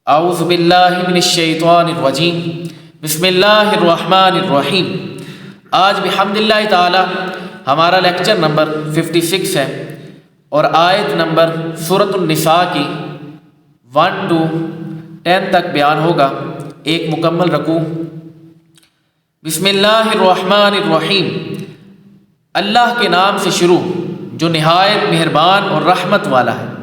اعوذ باللہ من الشیطان الرجیم بسم اللہ الرحمن الرحیم۔ آج بحمد اللہ تعالی ہمارا لیکچر نمبر 56 ہے اور آیت نمبر سورۃ النساء کی 1 to 10 تک بیان ہوگا، ایک مکمل رکوع۔ بسم اللہ الرحمن الرحیم، اللہ کے نام سے شروع جو نہایت مہربان اور رحمت والا ہے۔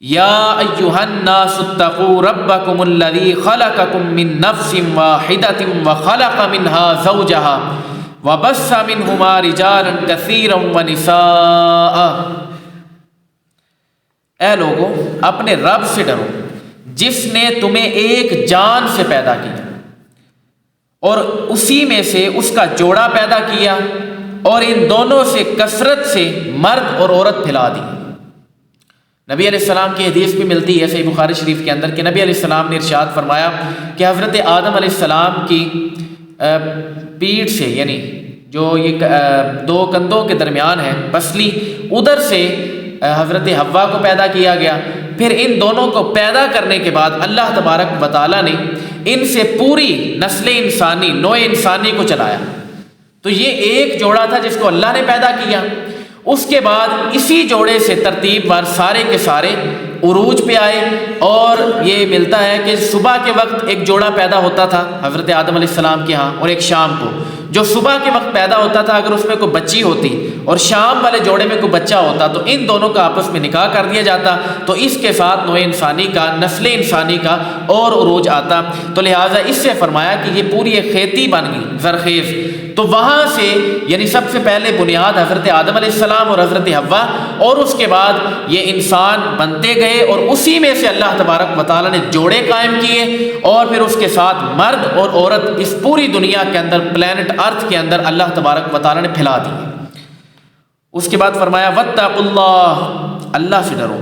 یا ایھا الناس اتقوا ربکم الذی خلقکم من نفس واحدۃ وخلق منها زوجها وبث منہما رجالا کثیرا ونساء۔ اے لوگو، اپنے رب سے ڈرو جس نے تمہیں ایک جان سے پیدا کیا اور اسی میں سے اس کا جوڑا پیدا کیا اور ان دونوں سے کثرت سے مرد اور عورت پھیلا دی۔ نبی علیہ السلام کی حدیث بھی ملتی ہے صحیح بخاری شریف کے اندر کہ نبی علیہ السلام نے ارشاد فرمایا کہ حضرت آدم علیہ السلام کی پیٹھ سے، یعنی جو یہ دو کندھوں کے درمیان ہے پسلی، ادھر سے حضرت حوا کو پیدا کیا گیا۔ پھر ان دونوں کو پیدا کرنے کے بعد اللہ تبارک و تعالیٰ نے ان سے پوری نسل انسانی، نوع انسانی کو چلایا۔ تو یہ ایک جوڑا تھا جس کو اللہ نے پیدا کیا۔ اس کے بعد اسی جوڑے سے ترتیب بار سارے کے سارے عروج پہ آئے، اور یہ ملتا ہے کہ صبح کے وقت ایک جوڑا پیدا ہوتا تھا حضرت آدم علیہ السلام کے ہاں، اور ایک شام کو جو صبح کے وقت پیدا ہوتا تھا، اگر اس میں کوئی بچی ہوتی اور شام والے جوڑے میں کوئی بچہ ہوتا تو ان دونوں کا آپس میں نکاح کر دیا جاتا، تو اس کے ساتھ نوع انسانی کا، نسل انسانی کا اور عروج آتا۔ تو لہٰذا اس سے فرمایا کہ یہ پوری ایک کھیتی بن گئی زرخیز۔ تو وہاں سے یعنی سب سے پہلے بنیاد حضرت آدم علیہ السلام اور حضرت حوا، اور اس کے بعد یہ انسان بنتے گئے اور اسی میں سے اللہ تبارک و تعالیٰ نے جوڑے قائم کیے، اور پھر اس کے ساتھ مرد اور عورت اس پوری دنیا کے اندر، پلانٹ ارتھ کے اندر اللہ تبارک و تعالیٰ نے پھیلا دی۔ اس کے بعد فرمایا واتقوا اللہ، اللہ سے ڈرو،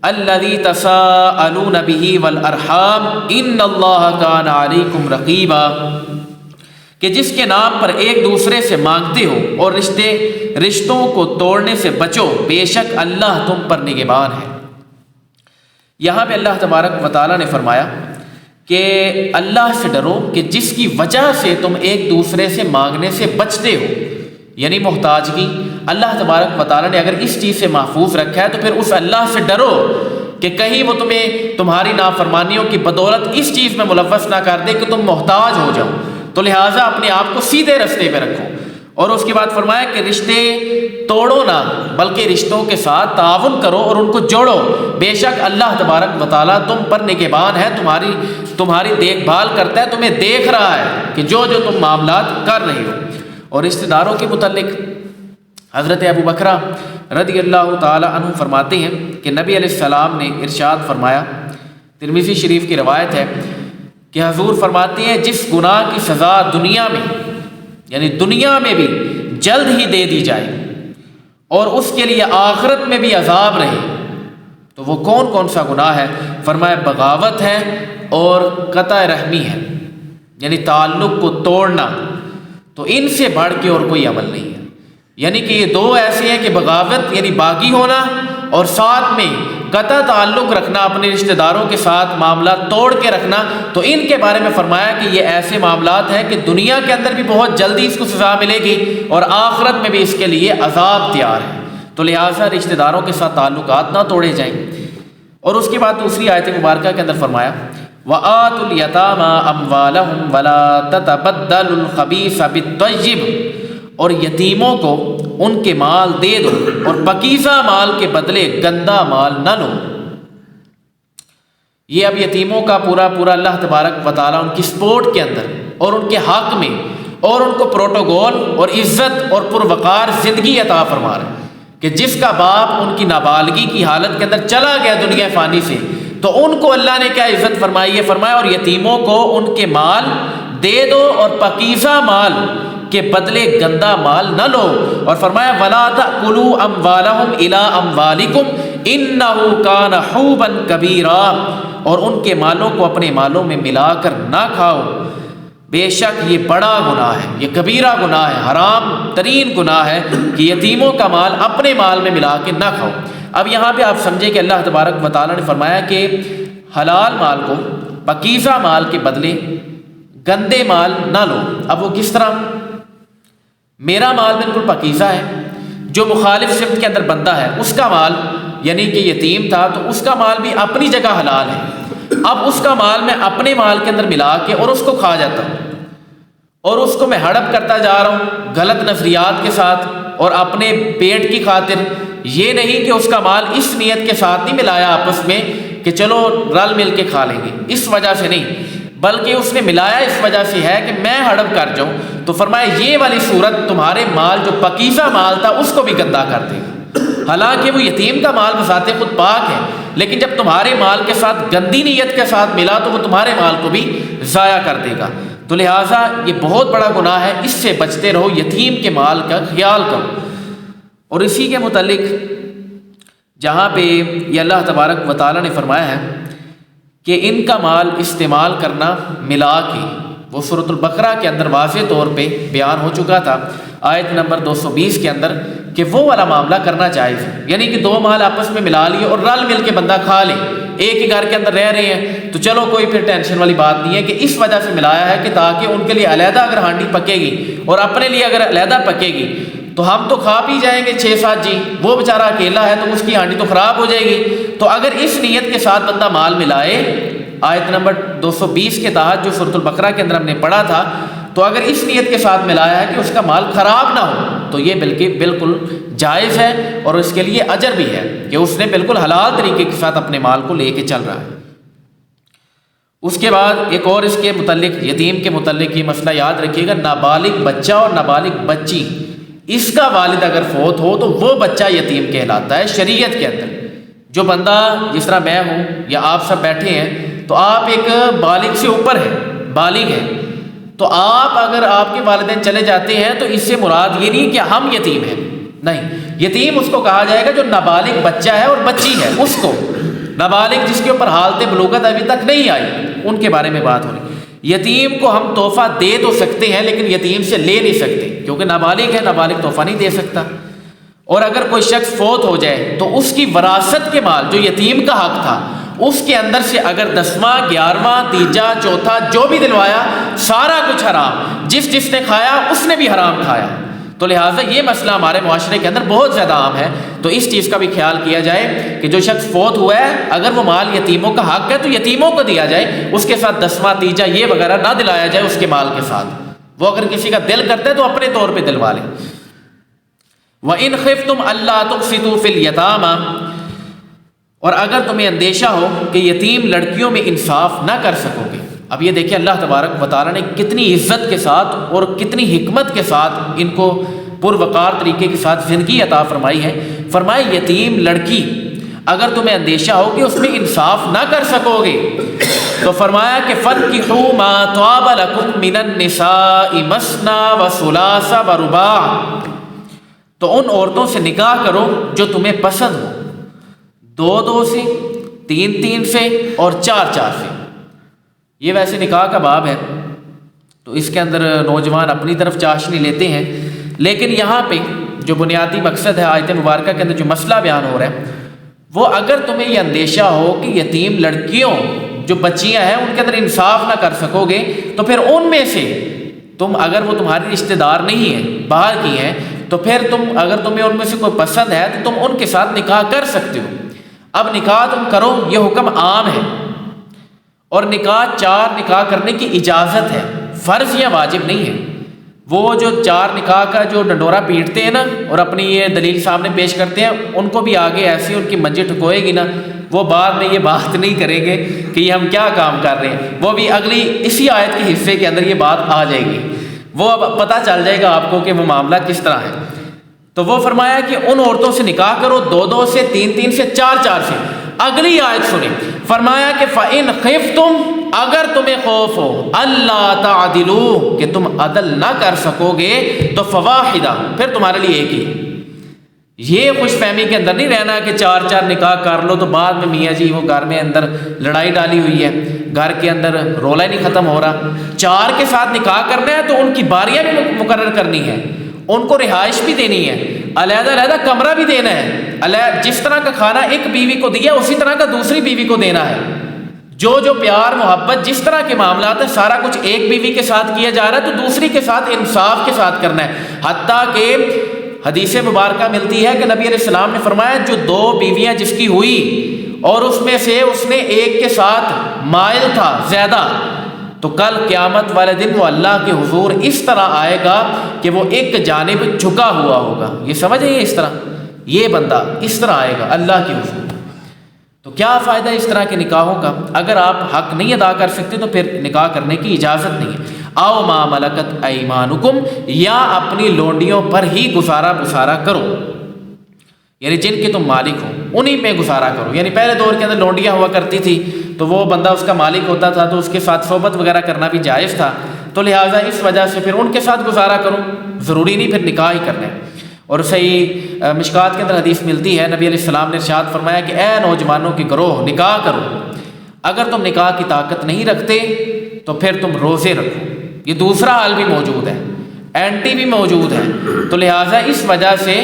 الذی تساءلون بہ والارحام ان اللہ کان علیکم رقیبا، کہ جس کے نام پر ایک دوسرے سے مانگتے ہو اور رشتوں کو توڑنے سے بچو، بے شک اللہ تم پر نگہبان ہے۔ یہاں پہ اللہ تبارک و تعالیٰ نے فرمایا کہ اللہ سے ڈرو کہ جس کی وجہ سے تم ایک دوسرے سے مانگنے سے بچتے ہو، یعنی محتاجگی۔ اللہ تبارک و تعالیٰ نے اگر اس چیز سے محفوظ رکھا ہے تو پھر اس اللہ سے ڈرو کہ کہیں وہ تمہیں تمہاری نافرمانیوں کی بدولت اس چیز میں ملوث نہ کر دے کہ تم محتاج ہو جاؤ۔ تو لہٰذا اپنے آپ کو سیدھے رستے پہ رکھو۔ اور اس کے بعد فرمایا کہ رشتے توڑو نہ، بلکہ رشتوں کے ساتھ تعاون کرو اور ان کو جوڑو، بے شک اللہ تبارک و تعالیٰ تم پر نگہبان ہے، تمہاری دیکھ بھال کرتا ہے، تمہیں دیکھ رہا ہے کہ جو تم معاملات کر رہے ہو۔ اور رشتہ داروں کے متعلق حضرت ابو بکرہ رضی اللہ تعالی عنہ فرماتے ہیں کہ نبی علیہ السلام نے ارشاد فرمایا، ترمذی شریف کی روایت ہے کہ حضور فرماتے ہیں جس گناہ کی سزا دنیا میں، یعنی دنیا میں بھی جلد ہی دے دی جائے اور اس کے لیے آخرت میں بھی عذاب رہے، تو وہ کون کون سا گناہ ہے؟ فرمایا بغاوت ہے اور قطع رحمی ہے، یعنی تعلق کو توڑنا۔ تو ان سے بڑھ کے اور کوئی عمل نہیں ہے، یعنی کہ یہ دو ایسے ہیں کہ بغاوت یعنی باغی ہونا، اور ساتھ میں قطع تعلق رکھنا، اپنے رشتہ داروں کے ساتھ معاملات توڑ کے رکھنا۔ تو ان کے بارے میں فرمایا کہ یہ ایسے معاملات ہیں کہ دنیا کے اندر بھی بہت جلدی اس کو سزا ملے گی اور آخرت میں بھی اس کے لیے عذاب تیار ہے۔ تو لہٰذا رشتہ داروں کے ساتھ تعلقات نہ توڑے جائیں۔ اور اس کے بعد دوسری آیت مبارکہ کے اندر فرمایا وَآتُوا الْيَتَامَىٰ أَمْوَالَهُمْ وَلَا تَتَبَدَّلُوا الْخَبِيثَ بِالطَّيِّبِ، اور یتیموں کو ان کے مال دے دو اور پاکیزہ مال کے بدلے گندا مال نہ لو۔ یہ اب یتیموں کا پورا اللہ تبارک و تعالیٰ ان کی سپورٹ کے اندر اور ان کے حق میں اور ان کو پروٹوکول اور عزت اور پروقار زندگی عطا فرما رہے ہیں کہ جس کا باپ ان کی نابالغی کی حالت کے اندر چلا گیا دنیا فانی سے، تو ان کو اللہ نے کیا عزت فرمائی ہے؟ فرمایا اور یتیموں کو ان کے مال دے دو اور پاکیزہ مال کے بدلے گندا مال نہ لو۔ اور فرمایا وَلَا تَأْكُلُوا أَمْوَالَهُمْ إِلَىٰ أَمْوَالِكُمْ إِنَّهُ كَانَ حُوبًا كَبِيرًا، اور ان کے مالوں کو اپنے مالوں میں ملا کر نہ کھاؤ، بے شک یہ بڑا گناہ ہے، یہ کبیرہ گناہ ہے، حرام ترین گناہ ہے کہ یتیموں کا مال اپنے مال میں ملا کے نہ کھاؤ۔ اب یہاں پہ آپ سمجھیں کہ اللہ تبارک و تعالیٰ نے فرمایا کہ حلال مال کو پاکیزہ مال کے بدلے گندے مال نہ لو۔ اب وہ کس طرح؟ میرا مال بالکل پاکیزہ ہے، جو مخالف سمت کے اندر بندہ ہے اس کا مال یعنی کہ یتیم تھا تو اس کا مال بھی اپنی جگہ حلال ہے، اب اس کا مال میں اپنے مال کے اندر ملا کے اور اس کو کھا جاتا ہوں اور اس کو میں ہڑپ کرتا جا رہا ہوں غلط نظریات کے ساتھ اور اپنے پیٹ کی خاطر، یہ نہیں کہ اس کا مال اس نیت کے ساتھ نہیں ملایا آپس میں کہ چلو رل مل کے کھا لیں گے، اس وجہ سے نہیں، بلکہ اس نے ملایا اس وجہ سے ہے کہ میں ہڑپ کر جاؤں، تو فرمایا یہ والی صورت تمہارے مال جو پاکیزہ مال تھا اس کو بھی گندا کر دے گا۔ حالانکہ وہ یتیم کا مال بذات خود پاک ہے، لیکن جب تمہارے مال کے ساتھ گندی نیت کے ساتھ ملا تو وہ تمہارے مال کو بھی ضائع کر دے گا۔ تو لہٰذا یہ بہت بڑا گناہ ہے، اس سے بچتے رہو، یتیم کے مال کا خیال کرو۔ اور اسی کے متعلق جہاں پہ یہ اللہ تبارک و تعالیٰ نے فرمایا ہے کہ ان کا مال استعمال کرنا ملا کے، وہ سورۃ البقرہ کے اندر واضح طور پہ بیان ہو چکا تھا آیت نمبر 220 کے اندر کہ وہ والا معاملہ کرنا جائز ہے، یعنی کہ دو مال آپس میں ملا لیے اور رل مل کے بندہ کھا لے، ایک ہی گھر کے اندر رہ رہے ہیں تو چلو کوئی پھر ٹینشن والی بات نہیں ہے کہ اس وجہ سے ملایا ہے کہ تاکہ ان کے لیے علیحدہ اگر ہانڈی پکے گی اور اپنے لیے اگر علیحدہ پکے گی تو ہم تو کھا پی جائیں گے 6-7 جی، وہ بیچارہ اکیلا ہے تو اس کی ہانڈی تو خراب ہو جائے گی۔ تو اگر اس نیت کے ساتھ بندہ مال ملائے، آیت نمبر 220 کے تحت جو سورۃ البقرہ کے اندر ہم نے پڑھا تھا، تو اگر اس نیت کے ساتھ ملایا ہے کہ اس کا مال خراب نہ ہو تو یہ بالکل جائز ہے اور اس کے لیے اجر بھی ہے کہ اس نے بالکل حلال طریقے کے ساتھ اپنے مال کو لے کے چل رہا ہے۔ اس کے بعد ایک اور اس کے متعلق، یتیم کے متعلق یہ مسئلہ یاد رکھیے گا، نابالغ بچہ اور نابالغ بچی، اس کا والد اگر فوت ہو تو وہ بچہ یتیم کہلاتا ہے شریعت کے اندر۔ جو بندہ جس طرح میں ہوں یا آپ سب بیٹھے ہیں تو آپ ایک بالغ سے اوپر ہیں، بالغ ہیں، تو آپ اگر آپ کے والدین چلے جاتے ہیں تو اس سے مراد یہ نہیں کہ ہم یتیم ہیں، نہیں، یتیم اس کو کہا جائے گا جو نابالغ بچہ ہے اور بچی ہے، اس کو نابالغ جس کے اوپر حالت بلوغت ابھی تک نہیں آئی ان کے بارے میں بات ہو رہی۔ یتیم کو ہم تحفہ دے تو سکتے ہیں لیکن یتیم سے لے نہیں سکتے کیونکہ نابالغ ہے، نابالغ تحفہ نہیں دے سکتا۔ اور اگر کوئی شخص فوت ہو جائے تو اس کی وراثت کے مال جو یتیم کا حق تھا اس کے اندر سے اگر 10واں 11واں 3جا 4تھا جو بھی دلوایا سارا کچھ حرام، جس نے کھایا اس نے بھی حرام کھایا۔ تو لہٰذا یہ مسئلہ ہمارے معاشرے کے اندر بہت زیادہ عام ہے، تو اس چیز کا بھی خیال کیا جائے کہ جو شخص فوت ہوا ہے اگر وہ مال یتیموں کا حق ہے تو یتیموں کو دیا جائے، اس کے ساتھ 10واں 3جا یہ وغیرہ نہ دلایا جائے اس کے مال کے ساتھ۔ وہ اگر کسی کا دل کرتا ہے تو اپنے طور پہ دلوا لے۔ وَإِنْ خِفْتُمْ أَلَّا تُقْسِطُوا فِي الْيَتَامَىٰ، اور اگر تمہیں اندیشہ ہو کہ یتیم لڑکیوں میں انصاف نہ کر سکو گے۔ اب یہ دیکھیں اللہ تبارک و تعالیٰ نے کتنی عزت کے ساتھ اور کتنی حکمت کے ساتھ ان کو پروقار طریقے کے ساتھ زندگی عطا فرمائی ہے۔ فرمایا یتیم لڑکی اگر تمہیں اندیشہ ہو کہ اس میں انصاف نہ کر سکو گے تو فرمایا کہ فَانكِحُوا مَا طَابَ لَكُم مِّنَ النِّسَاءِ مَثْنَىٰ وَثُلَاثَ وَرُبَاعَ، تو ان عورتوں سے نکاح کرو جو تمہیں پسند ہو، 2 سے، 3 سے اور 4 سے۔ یہ ویسے نکاح کا باب ہے تو اس کے اندر نوجوان اپنی طرف چاشنی لیتے ہیں، لیکن یہاں پہ جو بنیادی مقصد ہے آیت مبارکہ کے اندر جو مسئلہ بیان ہو رہا ہے وہ اگر تمہیں یہ اندیشہ ہو کہ یتیم لڑکیوں جو بچیاں ہیں ان کے اندر انصاف نہ کر سکو گے تو پھر ان میں سے تم اگر وہ تمہاری رشتہ دار نہیں ہیں، باہر کی ہیں، تو پھر اگر تمہیں ان میں سے کوئی پسند ہے تو تم ان کے ساتھ نکاح کر سکتے ہو۔ اب نکاح تم کرو، یہ حکم عام ہے، اور نکاح 4 نکاح کرنے کی اجازت ہے، فرض یا واجب نہیں ہے۔ وہ جو 4 نکاح کا جو ڈنڈورا پیٹتے ہیں نا اور اپنی یہ دلیل سامنے پیش کرتے ہیں، ان کو بھی آگے ایسی ان کی منجی ٹھکوئے گی نا، وہ بعد میں یہ بات نہیں کریں گے کہ یہ ہم کیا کام کر رہے ہیں، وہ بھی اگلی اسی آیت کے حصے کے اندر یہ بات آ جائے گی، وہ اب پتہ چل جائے گا آپ کو کہ وہ معاملہ کس طرح ہے۔ تو وہ فرمایا کہ ان عورتوں سے نکاح کرو 2 سے، 3 سے، 4 سے۔ اگلی آیت سنیں، فرمایا کہ فَإِنْ خِفْتُمْ، اگر تمہیں خوف ہو، اللہ تعدلوا، کہ تم عدل نہ کر سکو گے، تو فواحدہ، پھر تمہارے لیے ایک ہی۔ یہ خوش فہمی کے اندر نہیں رہنا کہ 4 نکاح کر لو تو بعد میں میاں جی وہ گھر میں اندر لڑائی ڈالی ہوئی ہے، گھر کے اندر رولا ہی نہیں ختم ہو رہا۔ 4 کے ساتھ نکاح کرنا ہے تو ان کی باریاں بھی مقرر کرنی ہے، ان کو رہائش بھی دینی ہے، علیحدہ کمرہ بھی دینا ہے، جس طرح کا کھانا ایک بیوی کو دیا اسی طرح کا دوسری بیوی کو دینا ہے، جو پیار محبت جس طرح کے معاملات ہیں سارا کچھ ایک بیوی کے ساتھ کیا جا رہا ہے تو دوسری کے ساتھ انصاف کے ساتھ کرنا ہے. حتیٰ کہ حدیث مبارکہ ملتی ہے کہ نبی علیہ السلام نے فرمایا جو 2 بیویاں جس کی ہوئی اور اس میں سے اس نے ایک کے ساتھ مائل تھا زیادہ, تو کل قیامت والے دن وہ اللہ کے حضور اس طرح آئے گا کہ وہ ایک جانب جھکا ہوا ہوگا. یہ سمجھیں اس طرح یہ بندہ اس طرح آئے گا اللہ کے حضور. تو کیا فائدہ اس طرح کے نکاحوں کا؟ اگر آپ حق نہیں ادا کر سکتے تو پھر نکاح کرنے کی اجازت نہیں ہے. آؤ ما ملکت ایمانکم, یا اپنی لونڈیوں پر ہی گزارا بسارا کرو, یعنی جن کے تم مالک ہو انہی پہ گزارا کرو. یعنی پہلے دور کے اندر لونڈیاں ہوا کرتی تھی تو وہ بندہ اس کا مالک ہوتا تھا تو اس کے ساتھ صحبت وغیرہ کرنا بھی جائز تھا, تو لہٰذا اس وجہ سے پھر ان کے ساتھ گزارا کرو, ضروری نہیں پھر نکاح ہی کرنے. اور صحیح مشکات کے اندر حدیث ملتی ہے, نبی علیہ السلام نے ارشاد فرمایا کہ اے نوجوانوں کے گروہ نکاح کرو, اگر تم نکاح کی طاقت نہیں رکھتے تو پھر تم روزے رکھو. یہ دوسرا حال بھی موجود ہے, اینٹی بھی موجود ہے, تو لہٰذا اس وجہ سے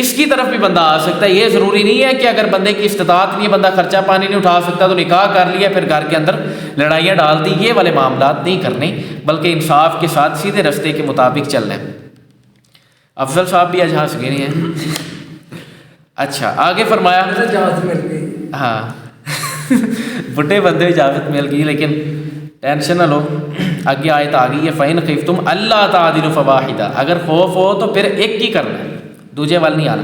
اس کی طرف بھی بندہ آ سکتا ہے. یہ ضروری نہیں ہے کہ اگر بندے کی استطاعت نہیں ہے, بندہ خرچہ پانی نہیں اٹھا سکتا تو نکاح کر لیا پھر گھر کے اندر لڑائیاں ڈال دی. یہ والے معاملات نہیں کرنے, بلکہ انصاف کے ساتھ سیدھے رستے کے مطابق چلنا ہے. افضل صاحب بھی آج ہنس گئے ہیں. اچھا آگے فرمایا, ہاں بڈھے بندے اجازت مل گئی, لیکن ٹینشن نہ لو, آگے آیت آ گئی ہے فَإِنْ خِفْتُمْ أَلَّا تَعْدِلُوا فَوَاحِدًا, اگر خوف ہو تو پھر ایک ہی کرنا ہے, دوسرے وال نہیں آنا.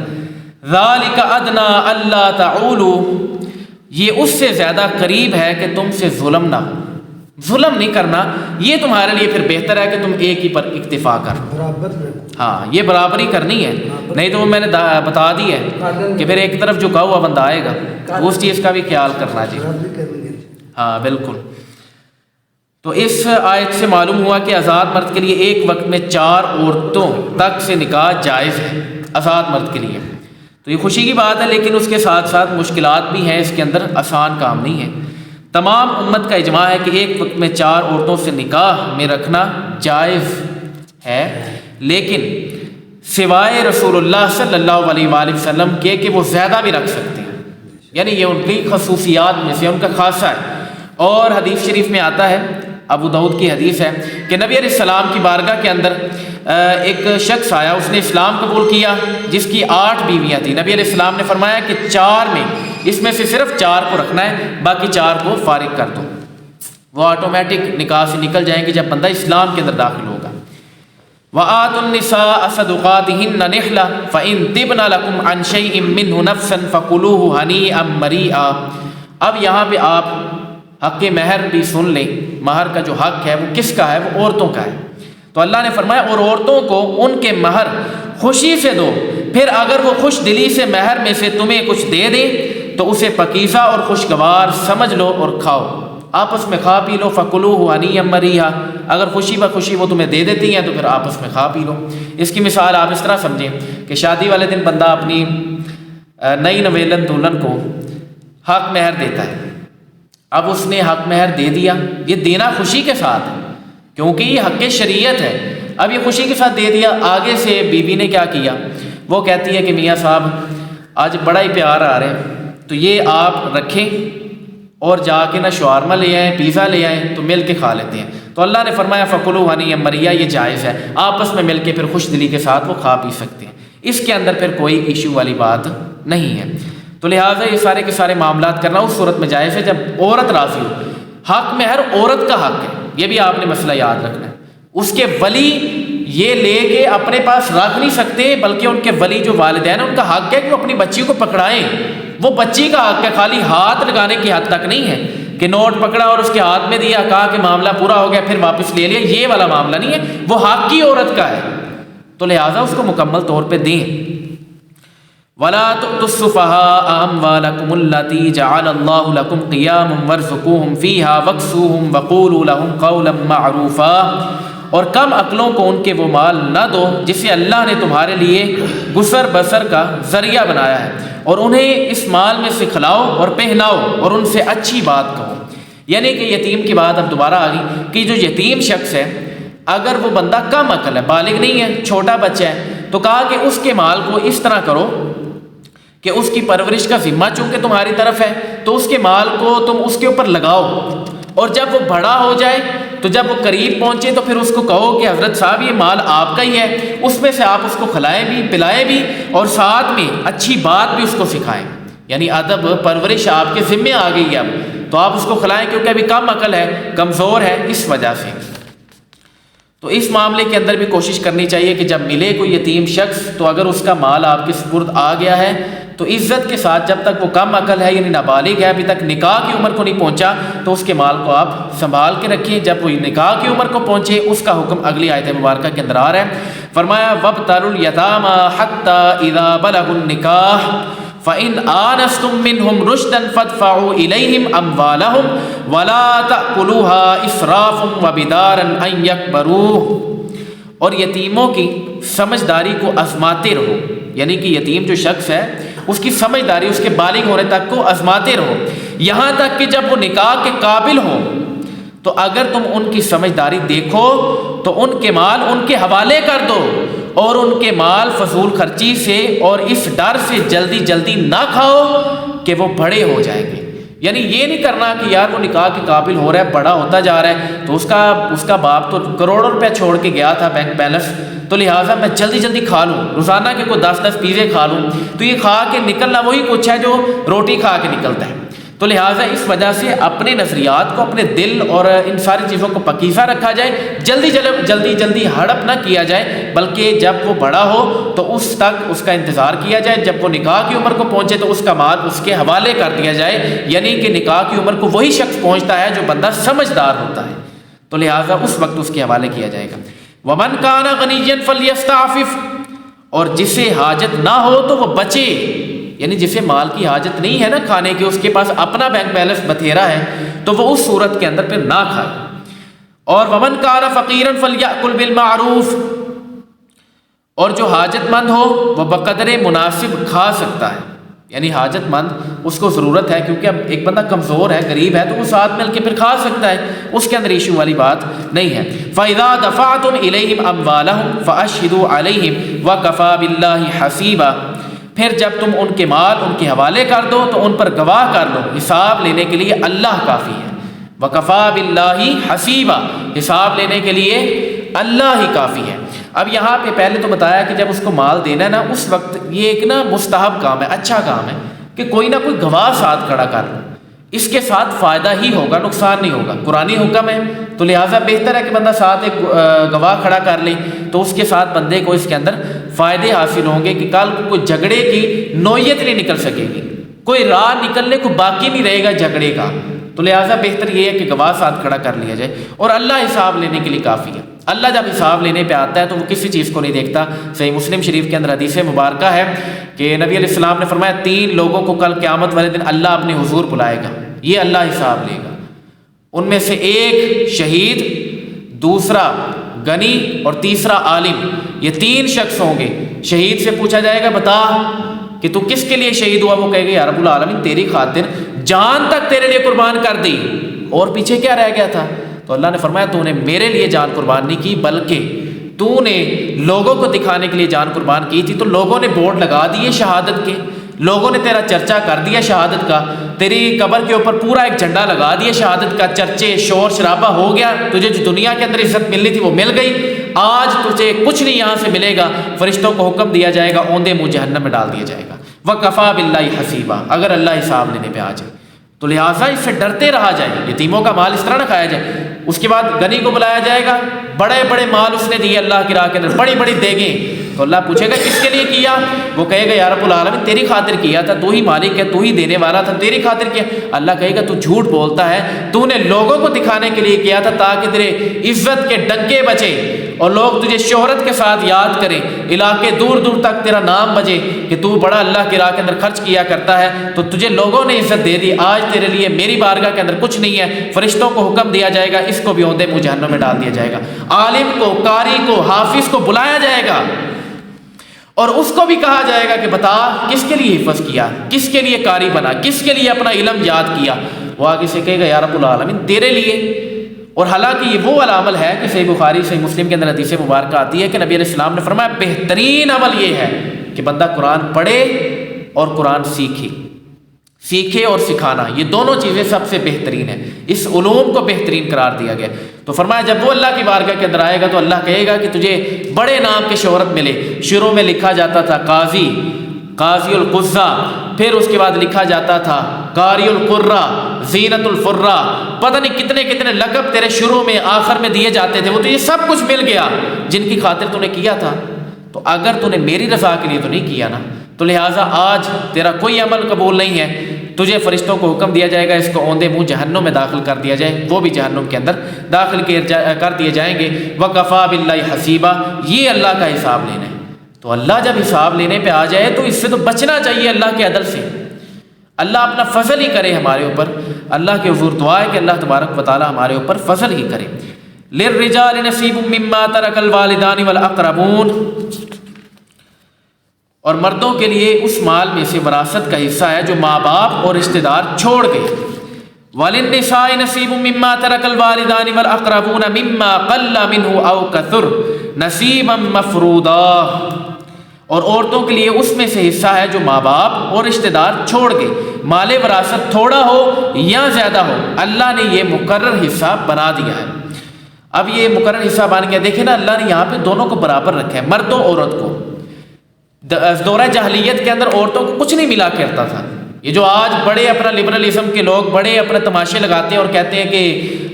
ذَلِكَ أَدْنَىٰ أَلَّا تَعُولُوا, یہ اس سے زیادہ قریب ہے کہ تم سے ظلم نہ ہو. ظلم نہیں کرنا, یہ تمہارے لیے پھر بہتر ہے کہ تم ایک ہی پر اکتفا کرو. ہاں یہ برابری کرنی ہے, نہیں تو وہ میں نے بتا دی ہے کہ پھر ایک طرف جھکا ہوا بندہ آئے گا, اس چیز کا بھی خیال کرنا. جی ہاں بالکل. تو اس آیت سے معلوم ہوا کہ آزاد مرد کے لیے ایک وقت میں 4 عورتوں تک سے نکاح جائز ہے آزاد مرد کے لیے. تو یہ خوشی کی بات ہے, لیکن اس کے ساتھ ساتھ مشکلات بھی ہیں اس کے اندر, آسان کام نہیں ہے. تمام امت کا اجماع ہے کہ ایک وقت میں 4 عورتوں سے نکاح میں رکھنا جائز ہے, لیکن سوائے رسول اللہ صلی اللہ علیہ وآلہ وسلم کے کہ وہ زیادہ بھی رکھ سکتے ہیں, یعنی یہ ان کی خصوصیات میں سے ان کا خاصہ ہے. اور حدیث شریف میں آتا ہے, ابو داؤد کی حدیث ہے کہ نبی علیہ السلام کی بارگاہ کے اندر ایک شخص آیا, اس نے اسلام قبول کیا جس کی 8 بیویاں تھیں. نبی علیہ السلام نے فرمایا کہ 4 میں اس میں سے صرف 4 کو رکھنا ہے, باقی 4 کو فارغ کر دو. وہ آٹومیٹک نکاح سے نکل جائیں گے جب بندہ اسلام کے اندر داخل ہوگا. وَآتُوا النِّسَاءَ صَدُقَاتِهِنَّ نِحْلَةً فَإِن طِبْنَ لَكُمْ عَن شَيْءٍ مِّنْهُ نَفْسًا فَكُلُوهُ هَنِيئًا مَرِيئًا. اب یہاں پہ آپ حق مہر بھی سن لیں. مہر کا جو حق ہے وہ کس کا ہے؟ وہ عورتوں کا ہے. تو اللہ نے فرمایا اور عورتوں کو ان کے مہر خوشی سے دو, پھر اگر وہ خوش دلی سے مہر میں سے تمہیں کچھ دے دیں تو اسے پکیزہ اور خوشگوار سمجھ لو اور کھاؤ, آپس میں کھا پی لو. فَكُلُوهُ هَنِيئًا مَرِيئًا, اگر خوشی بخوشی وہ تمہیں دے دیتی ہیں تو پھر آپس میں کھا پی لو. اس کی مثال آپ اس طرح سمجھیں کہ شادی والے دن بندہ اپنی نئی نویلن دلہن کو حق مہر دیتا ہے. اب اس نے حق مہر دے دیا, یہ دینا خوشی کے ساتھ ہے کیونکہ یہ حق شریعت ہے. اب یہ خوشی کے ساتھ دے دیا. آگے سے بیوی نے کیا کیا, وہ کہتی ہے کہ میاں صاحب آج بڑا ہی پیار آ رہے ہیں تو یہ آپ رکھیں اور جا کے نہ شاورما لے آئیں, پیزا لے آئیں, تو مل کے کھا لیتے ہیں. تو اللہ نے فرمایا فَكُلُوهُ هَنِيئًا مَرِيئًا, یہ جائز ہے, آپس میں مل کے پھر خوش دلی کے ساتھ وہ کھا پی سکتے ہیں. اس کے اندر پھر کوئی ایشو والی بات نہیں ہے. تو لہٰذا یہ سارے کے سارے معاملات کرنا اس صورت میں جائز ہے جب عورت راضی ہو. حق مہر عورت کا حق ہے, یہ بھی آپ نے مسئلہ یاد رکھنا ہے. اس کے ولی یہ لے کے اپنے پاس رکھ نہیں سکتے, بلکہ ان کے ولی جو والدین ہیں ان کا حق ہے کہ وہ اپنی بچی کو پکڑائیں. وہ بچی کا حق ہے, خالی ہاتھ لگانے کی حد تک نہیں ہے کہ نوٹ پکڑا اور اس کے ہاتھ میں دیا, کہا کہ معاملہ پورا ہو گیا پھر واپس لے لیا, یہ والا معاملہ نہیں ہے. وہ حق ہی عورت کا ہے, تو لہٰذا اس کو مکمل طور پہ دیں. وَلَا تُؤْتُوا السُّفَهَاءَ أَمْوَالَكُمُ الَّتِي جَعَلَ اللَّهُ لَكُمْ قِيَامًا وَارْزُقُوهُمْ فِيهَا وَاكْسُوهُمْ وَقُولُوا لَهُمْ قَوْلًا مَّعْرُوفًا. اور کم عقلوں کو ان کے وہ مال نہ دو جسے اللہ نے تمہارے لیے گزر بسر کا ذریعہ بنایا ہے, اور انہیں اس مال میں سے کھلاؤ اور پہناؤ اور ان سے اچھی بات کہو. یعنی کہ یتیم کی بات اب دوبارہ آ گئی کہ جو یتیم شخص ہے اگر وہ بندہ کم عقل ہے, بالغ نہیں ہے, چھوٹا بچہ ہے, تو کہا کہ اس کے مال کو اس طرح کرو کہ اس کی پرورش کا ذمہ چونکہ تمہاری طرف ہے تو اس کے مال کو تم اس کے اوپر لگاؤ، اور جب وہ بڑا ہو جائے تو جب وہ قریب پہنچے تو پھر اس کو کہو کہ حضرت صاحب یہ مال آپ کا ہی ہے، اس میں سے آپ اس کو کھلائیں بھی پلائیں بھی، اور ساتھ میں اچھی بات بھی اس کو سکھائیں، یعنی ادب پرورش آپ کے ذمے آ گئی ہے اب، تو آپ اس کو کھلائیں، کیونکہ ابھی کم عقل ہے، کمزور ہے، اس وجہ سے۔ تو اس معاملے کے اندر بھی کوشش کرنی چاہیے کہ جب ملے کوئی یتیم شخص تو اگر اس کا مال آپ کے سپرد آ گیا ہے تو عزت کے ساتھ، جب تک وہ کم عقل ہے یعنی نابالغ ہے، ابھی تک نکاح کی عمر کو نہیں پہنچا، تو اس کے مال کو آپ سنبھال کے رکھیں۔ جب وہ نکاح کی عمر کو پہنچے اس کا حکم اگلی آیت مبارکہ کے اندر آ رہا ہے، فرمایا وَابْتَلُوا الْيَتَامَى حَتَّى إِذَا بَلَغُوا النِّكَاحَ فَإِنْ آنَسْتُم مِّنْهُمْ رُشْدًا فَادْفَعُوا إِلَيْهِمْ أَمْوَالَهُمْ وَلَا تَأْكُلُوهَا إِسْرَافًا وَبِدَارًا أَن يَكْبَرُوا، اور یتیموں کی سمجھداری کو آزماتے رہو، یعنی کہ یتیم جو شخص ہے اس کی سمجھداری اس کے بالغ ہونے تک کو آزماتے رہو، یہاں تک کہ جب وہ نکاح کے قابل ہوں تو اگر تم ان کی سمجھداری دیکھو تو ان کے مال ان کے حوالے کر دو، اور ان کے مال فضول خرچی سے اور اس ڈر سے جلدی جلدی نہ کھاؤ کہ وہ بڑے ہو جائیں گے۔ یعنی یہ نہیں کرنا کہ یار وہ نکاح کے قابل ہو رہا ہے، بڑا ہوتا جا رہا ہے، تو اس کا باپ تو کروڑوں روپے چھوڑ کے گیا تھا بینک بیلنس، تو لہٰذا میں جلدی جلدی کھا لوں، روزانہ کے کوئی 10 پیزے کھا لوں، تو یہ کھا کے نکلنا وہی کچھ ہے جو روٹی کھا کے نکلتا ہے۔ تو لہٰذا اس وجہ سے اپنے نظریات کو، اپنے دل اور ان ساری چیزوں کو پکیزہ رکھا جائے، جلدی ہڑپ نہ کیا جائے، بلکہ جب وہ بڑا ہو تو اس تک اس کا انتظار کیا جائے، جب وہ نکاح کی عمر کو پہنچے تو اس کا مال اس کے حوالے کر دیا جائے، یعنی کہ نکاح کی عمر کو وہی شخص پہنچتا ہے جو بندہ سمجھدار ہوتا ہے، تو لہٰذا اس وقت اس کے حوالے کیا جائے گا۔ وَمَنْ كَانَ غَنِيًّا فَلْيَسْتَعْفِفْ، اور جسے حاجت نہ ہو تو وہ بچے، یعنی جسے مال کی حاجت نہیں ہے نا کھانے کی، اس کے پاس اپنا بینک بیلنس بتھیرا ہے، تو وہ اس صورت کے اندر پھر نہ کھائے۔ اور وَمَنْ كَانَ فَقِيرًا فَلْيَأْكُلْ بِالْمَعْرُوفِ، اور جو حاجت مند ہو وہ بقدر مناسب کھا سکتا ہے، یعنی حاجت مند اس کو ضرورت ہے، کیونکہ اب ایک بندہ کمزور ہے، غریب ہے، تو وہ ساتھ مل کے پھر کھا سکتا ہے، اس کے اندر ایشو والی بات نہیں ہے۔ فَإِذَا دَفَعْتُمْ إِلَيْهِمْ أَمْوَالَهُمْ فَأَشْهِدُوا عَلَيْهِمْ وَكَفَى بِاللَّهِ حَسِيبًا، پھر جب تم ان کے مال ان کے حوالے کر دو تو ان پر گواہ کر لو، حساب لینے کے لیے اللہ کافی ہے۔ وَكَفَى بِاللَّهِ حَسِيبًا، حساب لینے کے لیے اللہ ہی کافی ہے۔ اب یہاں پہ پہلے تو بتایا کہ جب اس کو مال دینا ہے نا، اس وقت یہ ایک نا مستحب کام ہے، اچھا کام ہے کہ کوئی نہ کوئی گواہ ساتھ کھڑا کر لو، اس کے ساتھ فائدہ ہی ہوگا، نقصان نہیں ہوگا، قرآنی حکم ہے، تو لہٰذا بہتر ہے کہ بندہ ساتھ ایک گواہ کھڑا کر لے، تو اس کے ساتھ بندے کو اس کے اندر فائدے حاصل ہوں گے کہ کل کوئی جھگڑے کی نوعیت نہیں نکل سکے گی، کوئی راہ نکلنے کو باقی نہیں رہے گا جھگڑے کا، تو لہٰذا بہتر یہ ہے کہ گواہ ساتھ کھڑا کر لیا جائے، اور اللہ حساب لینے کے لیے کافی ہے۔ اللہ جب حساب لینے پہ آتا ہے تو وہ کسی چیز کو نہیں دیکھتا۔ صحیح مسلم شریف کے اندر حدیث مبارکہ ہے کہ نبی علیہ السلام نے فرمایا 3 لوگوں کو کل قیامت والے دن اللہ اپنے حضور بلائے گا، یہ اللہ حساب لے گا، ان میں سے ایک شہید، دوسرا غنی اور تیسرا عالم، یہ 3 شخص ہوں گے۔ شہید سے پوچھا جائے گا بتا کہ تو کس کے لیے شہید ہوا، وہ کہے گا یا رب العالمین تیری خاطر جان تک تیرے لیے قربان کر دی، اور پیچھے کیا رہ گیا تھا؟ تو اللہ نے فرمایا تو نے میرے لیے جان قربان نہیں کی، بلکہ تو نے لوگوں کو دکھانے کے لیے جان قربان کی تھی، تو لوگوں نے بورڈ لگا دیے شہادت کے، لوگوں نے تیرا چرچا کر دیا شہادت کا، تیری قبر کے اوپر پورا ایک جھنڈا لگا دیا شہادت کا، چرچے شور شرابہ ہو گیا، تجھے جو دنیا کے اندر عزت ملنی تھی وہ مل گئی، آج تجھے کچھ نہیں یہاں سے ملے گا، فرشتوں کو حکم دیا جائے گا اوندے منہ جہنم میں ڈال دیا جائے گا۔ وَكَفَى بِاللَّهِ حَسِيبًا، اگر اللہ حساب لینے پہ آ جائے تو لہٰذا اس سے ڈرتے رہا جائے، یتیموں کا مال اس طرح نہ کھایا جائے۔ اس کے بعد غنی کو بلایا جائے گا، بڑے بڑے مال اس نے دیے اللہ کی راہ کے اندر، بڑی بڑی دیگیں، تو اللہ پوچھے گا کس کے لیے کیا؟ وہ کہے گا یا رب العالمین تیری خاطر کیا تھا، تو ہی مالک ہے، تو ہی دینے والا تھا، تیری خاطر کیا۔ اللہ کہے گا تو جھوٹ بولتا ہے، تو نے لوگوں کو دکھانے کے لیے کیا تھا تاکہ تیرے عزت کے ڈنکے بچے اور لوگ تجھے شہرت کے ساتھ یاد کریں، علاقے دور دور تک تیرا نام بجے کہ تو بڑا اللہ کی راہ کے اندر خرچ کیا کرتا ہے، تو تجھے لوگوں نے عزت دے دی، آج تیرے لیے میری بارگاہ کے اندر کچھ نہیں ہے، فرشتوں کو حکم دیا جائے گا اس کو بھی اوندے منہ جہنم میں ڈال دیا جائے گا۔ عالم کو، قاری کو، حافظ کو بلایا جائے گا اور اس کو بھی کہا جائے گا کہ بتا کس کے لیے حفظ کیا، کس کے لیے قاری بنا، کس کے لیے اپنا علم یاد کیا۔ وہ آگے سے کہے گا یا رب العالمین تیرے لیے۔ اور حالانکہ یہ وہ والا عمل ہے کہ صحیح بخاری صحیح مسلم کے اندر حدیث مبارکہ آتی ہے کہ نبی علیہ السلام نے فرمایا بہترین عمل یہ ہے کہ بندہ قرآن پڑھے اور قرآن سیکھے۔ سیکھے اور سکھانا، یہ دونوں چیزیں سب سے بہترین ہیں، اس علوم کو بہترین قرار دیا گیا۔ تو فرمایا جب وہ اللہ کی بارگاہ کے اندر آئے گا تو اللہ کہے گا کہ تجھے بڑے نام کی شہرت ملے۔ شروع میں لکھا جاتا تھا قاضی القضا، پھر اس کے بعد لکھا جاتا تھا قاری القرہ، زینت الفرہ، پتہ نہیں کتنے کتنے لقب تیرے شروع میں آخر میں دیے جاتے تھے، وہ تو یہ سب کچھ مل گیا جن کی خاطر تو نے کیا تھا۔ تو اگر تو نے میری رضا کے لیے تو نہیں کیا نا، تو لہٰذا آج تیرا کوئی عمل قبول نہیں ہے، تجھے فرشتوں کو حکم دیا جائے گا اس کو اوندے منہ جہنم میں داخل کر دیا جائے، وہ بھی جہنم کے اندر داخل کر دیے جائیں گے۔ وَكَفَى بِاللَّهِ حَسِيبًا، یہ اللہ کا حساب لینا ہے۔ تو اللہ جب حساب لینے پہ آ جائے تو اس سے تو بچنا چاہیے اللہ کے عدل سے۔ اللہ اپنا فضل ہی کرے ہمارے اوپر، اللہ کے حضور دعا ہے کہ اللہ تبارک و تعالی ہمارے اوپر فضل ہی کرے۔ لِلرِّجَالِ نَصِيبٌ مِّمَّا تَرَكَ الْوَالِدَانِ وَالْأَقْرَبُونَ، اور مردوں کے لیے اس مال میں سے وراثت کا حصہ ہے جو ماں باپ اور رشتہ دار چھوڑ گئے۔ وَلِلنِّسَاءِ نَصِيبٌ مِّمَّا تَرَكَ الْوَالِدَانِ وَالْأَقْرَبُونَ مِمَّا قَلَّ مِنْهُ أَوْ كَثُرَ نَصِيبًا مَّفْرُوضًا، اور عورتوں کے لیے اس میں سے حصہ ہے جو ماں باپ اور رشتہ دار چھوڑ گئے، مال وراثت تھوڑا ہو یا زیادہ ہو، اللہ نے یہ مقرر حصہ بنا دیا ہے۔ اب یہ مقرر حصہ بن گیا، دیکھیں نا اللہ نے یہاں پہ دونوں کو برابر رکھا ہے، مرد و عورت کو۔ دورہ جاہلیت کے اندر عورتوں کو کچھ نہیں ملا کرتا تھا۔ یہ جو آج بڑے اپنا لبرلزم کے لوگ بڑے اپنے تماشے لگاتے ہیں اور کہتے ہیں کہ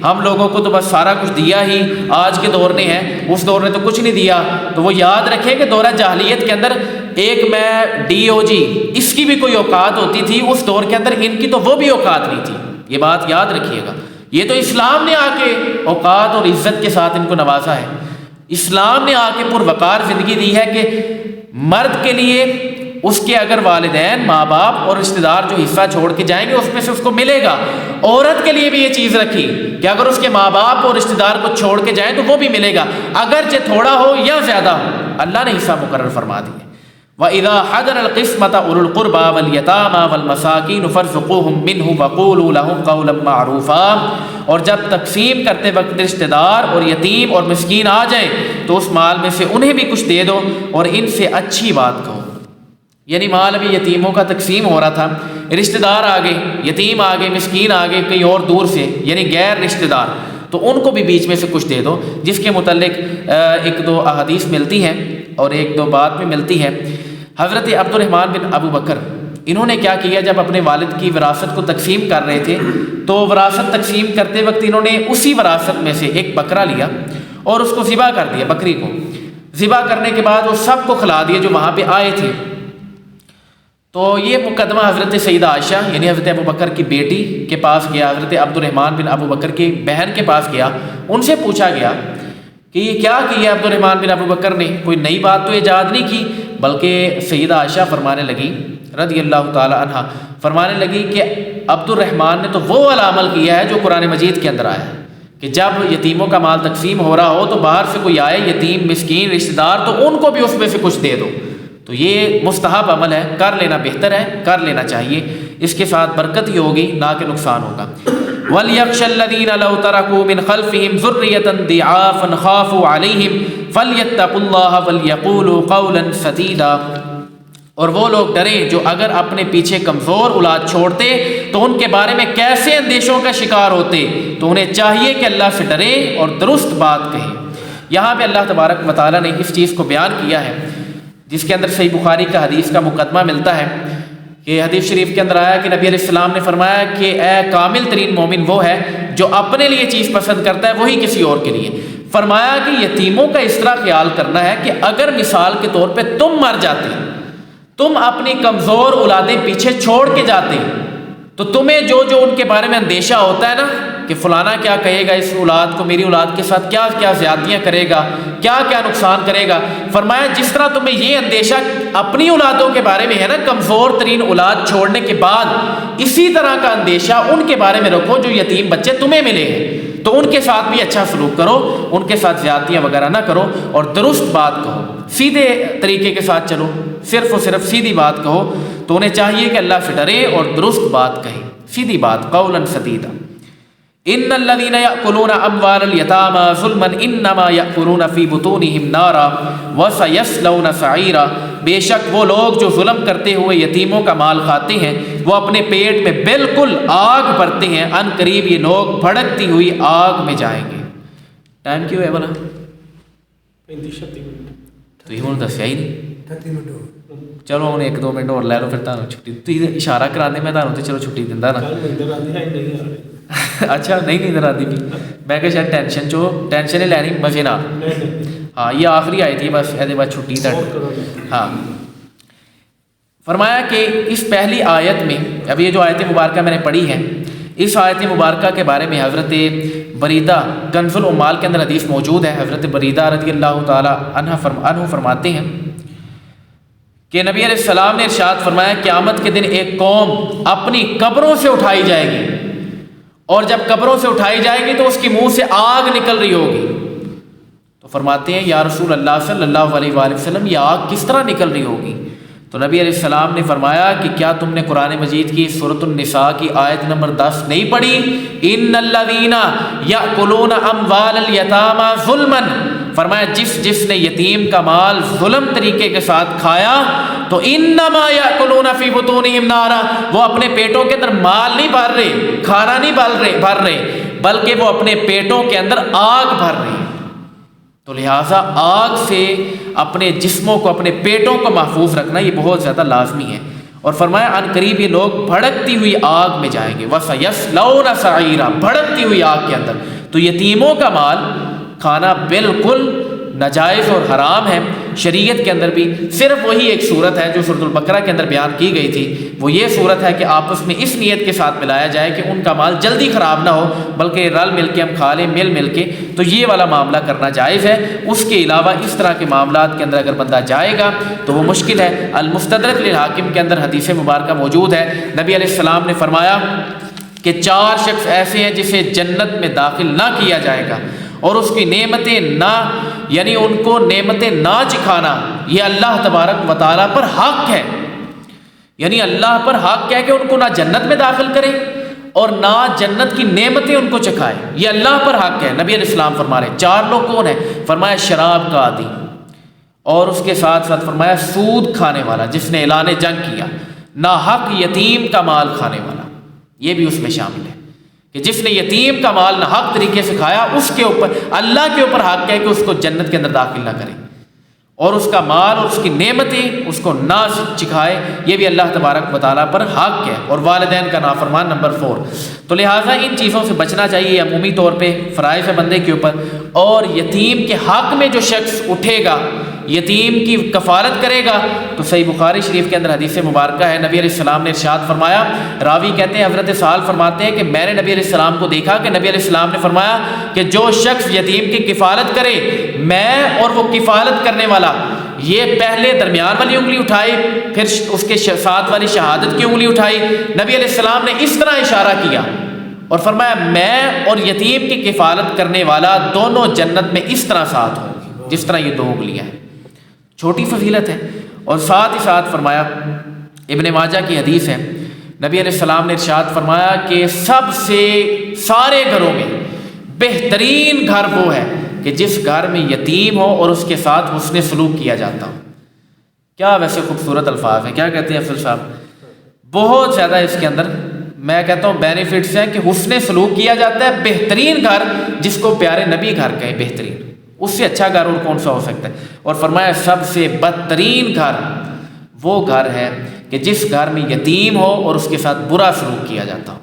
ہم لوگوں کو تو بس سارا کچھ دیا ہی، آج کے دور نے ہے، اس دور نے تو کچھ نہیں دیا، تو وہ یاد رکھے کہ دورہ جاہلیت کے اندر ایک میں DOG، اس کی بھی کوئی اوقات ہوتی تھی اس دور کے اندر، ان کی تو وہ بھی اوقات نہیں تھی، یہ بات یاد رکھیے گا۔ یہ تو اسلام نے آ کے اوقات اور عزت کے ساتھ ان کو نوازا ہے، اسلام نے آ کے پروقار زندگی دی ہے کہ مرد کے لیے اس کے اگر والدین ماں باپ اور رشتہ دار جو حصہ چھوڑ کے جائیں گے اس میں سے اس کو ملے گا۔ عورت کے لیے بھی یہ چیز رکھی کہ اگر اس کے ماں باپ اور رشتہ دار کو چھوڑ کے جائیں تو وہ بھی ملے گا، اگرچہ تھوڑا ہو یا زیادہ ہو، اللہ نے حصہ مقرر فرما دیا۔ وَإِذَا حَضَرَ الْقِسْمَةَ أُولُو الْقُرْبَى وَالْيَتَامَى وَالْمَسَاكِينُ فَارْزُقُوهُم مِّنْهُ وَقُولُوا لَهُمْ قَوْلًا مَّعْرُوفًا، اور جب تقسیم کرتے وقت رشتہ دار اور یتیم اور مسکین آ جائیں تو اس مال میں سے انہیں بھی کچھ دے دو اور ان سے اچھی بات کہو۔ یعنی مال ابھی یتیموں کا تقسیم ہو رہا تھا، رشتہ دار آ گئے، یتیم آ گئے، مسکین آ گئے کہیں اور دور سے، یعنی غیر رشتہ دار، تو ان کو بھی بیچ میں سے کچھ دے دو، جس کے متعلق ایک دو احادیث ملتی ہیں اور ایک دو بات میں ملتی ہے۔ حضرت عبد الرحمن بن ابو بکر انہوں نے کیا کیا، جب اپنے والد کی وراثت کو تقسیم کر رہے تھے تو وراثت تقسیم کرتے وقت انہوں نے اسی وراثت میں سے ایک بکرا لیا اور اس کو ذبح کر دیا، بکری کو ذبح کرنے کے بعد وہ سب کو کھلا دیا جو وہاں پہ آئے تھے۔ تو یہ مقدمہ حضرت سیدہ عائشہ یعنی حضرت ابو بکر کی بیٹی کے پاس گیا، حضرت عبد الرحمن بن ابو بکر کی بہن کے پاس گیا، ان سے پوچھا گیا کہ یہ کیا کیا عبد الرحمن بن ابو بکر نے، کوئی نئی بات تو ایجاد نہیں کی، بلکہ سیدہ عائشہ فرمانے لگی رضی اللہ تعالی عنہ، فرمانے لگی کہ عبد الرحمن نے تو وہ والا عمل کیا ہے جو قرآن مجید کے اندر آیا ہے کہ جب یتیموں کا مال تقسیم ہو رہا ہو تو باہر سے کوئی آئے یتیم مسکین رشتہ دار تو ان کو بھی اس میں سے کچھ دے دو۔ تو یہ مستحب عمل ہے، کر لینا بہتر ہے، کر لینا چاہیے، اس کے ساتھ برکت ہی ہوگی نہ کہ نقصان ہوگا۔ وَلْيَخْشَ الَّذِينَ لَوْ تَرَكُوا مِنْ خَلْفِهِمْ ذُرِّيَّةً ضِعَافًا خَافُوا عَلَيْهِمْ فَلْيَتَّقُوا اللَّهَ وَلْيَقُولُوا قَوْلًا سَدِيدًا، اور وہ لوگ ڈریں جو اگر اپنے پیچھے کمزور اولاد چھوڑتے تو ان کے بارے میں کیسے اندیشوں کا شکار ہوتے، تو انہیں چاہیے کہ اللہ سے ڈریں اور درست بات کہیں۔ یہاں پہ اللہ تبارک و تعالیٰ نے اس چیز کو بیان کیا ہے جس کے اندر صحیح بخاری کا حدیث کا مقدمہ ملتا ہے کہ حدیث شریف کے اندر آیا کہ نبی علیہ السلام نے فرمایا کہ اے کامل ترین مومن وہ ہے جو اپنے لیے چیز پسند کرتا ہے وہی کسی اور کے لیے۔ فرمایا کہ یتیموں کا اس طرح خیال کرنا ہے کہ اگر مثال کے طور پہ تم مر جاتے، تم اپنی کمزور اولادیں پیچھے چھوڑ کے جاتے، تو تمہیں جو ان کے بارے میں اندیشہ ہوتا ہے نا کہ فلانا کیا کہے گا اس اولاد کو، میری اولاد کے ساتھ کیا کیا زیادتیاں کرے گا، کیا کیا نقصان کرے گا، فرمایا جس طرح تمہیں یہ اندیشہ اپنی اولادوں کے بارے میں ہے نا کمزور ترین اولاد چھوڑنے کے بعد، اسی طرح کا اندیشہ ان کے بارے میں رکھو جو یتیم بچے تمہیں ملے ہیں، تو ان کے ساتھ بھی اچھا سلوک کرو، ان کے ساتھ زیادتیاں وغیرہ نہ کرو اور درست بات کہو، سیدھے طریقے کے ساتھ چلو، صرف اور صرف سیدھی بات کہو۔ تو انہیں چاہیے کہ اللہ سے ڈرے اور درست بات کہیں، سیدھی بات، قولا سدیدا۔ ان الذين ياكلون اموال اليتامى ظلما انما ياكلون في بطونهم نارا وسيصلون سعيرا، بے شک وہ لوگ جو ظلم کرتے ہوئے یتیموں کا مال کھاتے ہیں وہ اپنے پیٹ میں بالکل آگ بھرتے ہیں، ان قریب یہ لوگ بھڑکتی ہوئی آگ میں جائیں گے۔ ٹائم کیوں ہے بھلا؟ 35-36 منٹ تو یہ ہوں دسیا ہی نہیں۔ چلو ہوں 1-2 منٹ اور لے لو پھر تمہیں چھٹی، تھی اشارہ کرا دے میں تمہیں تو چلو چھٹی دینا نا۔ اچھا نہیں نیندر آتی بھی، میں کہ شاید ٹینشن ہی لینی مزے نہ۔ ہاں یہ آخری آئی تھی بس، یہ بعد چھٹی تک۔ ہاں فرمایا کہ اس پہلی آیت میں، اب یہ جو آیت مبارکہ میں نے پڑھی ہے، اس آیت مبارکہ کے بارے میں حضرت بریدہ کنز العمال کے اندر حدیث موجود ہے۔ حضرت بریدہ رضی اللہ تعالی عنہ فرماتے ہیں کہ نبی علیہ السلام نے ارشاد فرمایا قیامت کے دن ایک قوم اپنی قبروں سے اٹھائی جائے گی، اور جب قبروں سے اٹھائی جائے گی تو اس کی منہ سے آگ نکل رہی ہوگی۔ تو فرماتے ہیں یا رسول اللہ صلی اللہ علیہ وآلہ وسلم یہ آگ کس طرح نکل رہی ہوگی؟ تو نبی علیہ السلام نے فرمایا کہ کیا تم نے قرآن مجید کی سورۃ النساء کی آیت نمبر 10 نہیں پڑھی؟ ان الذین یأکلون اموال الیتامی ظلما، فرمایا جس نے یتیم کا مال ظلم طریقے کے ساتھ کھایا تو انما یأکلون فی بطونہم نارا، وہ اپنے پیٹوں کے اندر مال نہیں بھر رہے، کھانا نہیں بھر رہے، بلکہ وہ اپنے پیٹوں کے اندر آگ بھر رہے ہیں۔ تو لہٰذا آگ سے اپنے جسموں کو، اپنے پیٹوں کو محفوظ رکھنا یہ بہت زیادہ لازمی ہے۔ اور فرمایا ان قریب یہ لوگ بھڑکتی ہوئی آگ میں جائیں گے، وَسَيَصْلَوْنَ سَعِيرًا، بھڑکتی ہوئی آگ کے اندر۔ تو یتیموں کا مال کھانا بالکل ناجائز اور حرام ہے شریعت کے اندر بھی۔ صرف وہی ایک صورت ہے جو سورۃ البقرہ کے اندر بیان کی گئی تھی، وہ یہ صورت ہے کہ آپس میں اس نیت کے ساتھ ملایا جائے کہ ان کا مال جلدی خراب نہ ہو، بلکہ رل مل کے ہم کھا لیں، مل کے، تو یہ والا معاملہ کرنا جائز ہے۔ اس کے علاوہ اس طرح کے معاملات کے اندر اگر بندہ جائے گا تو وہ مشکل ہے۔ المستدرک للحاکم کے اندر حدیث مبارکہ موجود ہے، نبی علیہ السلام نے فرمایا کہ 4 شخص ایسے ہیں جسے جنت میں داخل نہ کیا جائے گا، اور اس کی نعمتیں نہ، یعنی ان کو نعمتیں نہ چکھانا، یہ اللہ تبارک و تعالیٰ پر حق ہے۔ یعنی اللہ پر حق ہے کہ ان کو نہ جنت میں داخل کرے اور نہ جنت کی نعمتیں ان کو چکھائے، یہ اللہ پر حق ہے۔ نبی علیہ السلام فرما رہے 4 لوگ کون ہیں؟ فرمایا شراب کا عادی، اور اس کے ساتھ ساتھ فرمایا سود کھانے والا جس نے اعلان جنگ کیا، ناحق یتیم کا مال کھانے والا، یہ بھی اس میں شامل ہے کہ جس نے یتیم کا مال ناحق طریقے سے کھایا، اس کے اوپر اللہ کے اوپر حق ہے کہ اس کو جنت کے اندر داخل نہ کرے، اور اس کا مال اور اس کی نعمتیں اس کو نہ چکھائے، یہ بھی اللہ تبارک و تعالیٰ پر حق ہے۔ اور والدین کا نافرمان نمبر 4۔ تو لہٰذا ان چیزوں سے بچنا چاہیے عمومی طور پہ، فرائض ہے بندے کے اوپر۔ اور یتیم کے حق میں جو شخص اٹھے گا، یتیم کی کفالت کرے گا، تو صحیح بخاری شریف کے اندر حدیث مبارکہ ہے، نبی علیہ السلام نے ارشاد فرمایا، راوی کہتے ہیں حضرت سہل فرماتے ہیں کہ میں نے نبی علیہ السلام کو دیکھا کہ نبی علیہ السلام نے فرمایا کہ جو شخص یتیم کی کفالت کرے، میں اور وہ کفالت کرنے والا، یہ پہلے درمیان والی انگلی اٹھائی، پھر اس کے ساتھ والی شہادت کی انگلی اٹھائی، نبی علیہ السلام نے اس طرح اشارہ کیا اور فرمایا میں اور یتیم کی کفالت کرنے والا دونوں جنت میں اس طرح ساتھ ہوں گے جس طرح یہ 2 انگلیاں ہیں۔ چھوٹی فضیلت ہے۔ اور ساتھ ہی ساتھ فرمایا، ابن ماجہ کی حدیث ہے، نبی علیہ السلام نے ارشاد فرمایا کہ سب سے سارے گھروں میں بہترین گھر وہ ہے کہ جس گھر میں یتیم ہو اور اس کے ساتھ حسن سلوک کیا جاتا ہو۔ کیا ویسے خوبصورت الفاظ ہیں، کیا کہتے ہیں افضل صاحب؟ بہت زیادہ اس کے اندر میں کہتا ہوں بینیفٹس ہیں کہ حسن سلوک کیا جاتا ہے۔ بہترین گھر جس کو پیارے نبی گھر کہیں، بہترین، اس سے اچھا گھر اور کون سا ہو سکتا ہے؟ اور فرمایا سب سے بدترین گھر وہ گھر ہے کہ جس گھر میں یتیم ہو اور اس کے ساتھ برا سلوک کیا جاتا ہو۔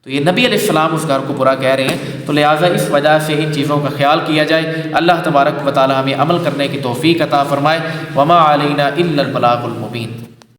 تو یہ نبی علیہ السلام اس گھر کو برا کہہ رہے ہیں، تو لہٰذا اس وجہ سے ان چیزوں کا خیال کیا جائے۔ اللہ تبارک و تعالی ہمیں عمل کرنے کی توفیق عطا فرمائے۔ وما علینا الا البلاغ المبین۔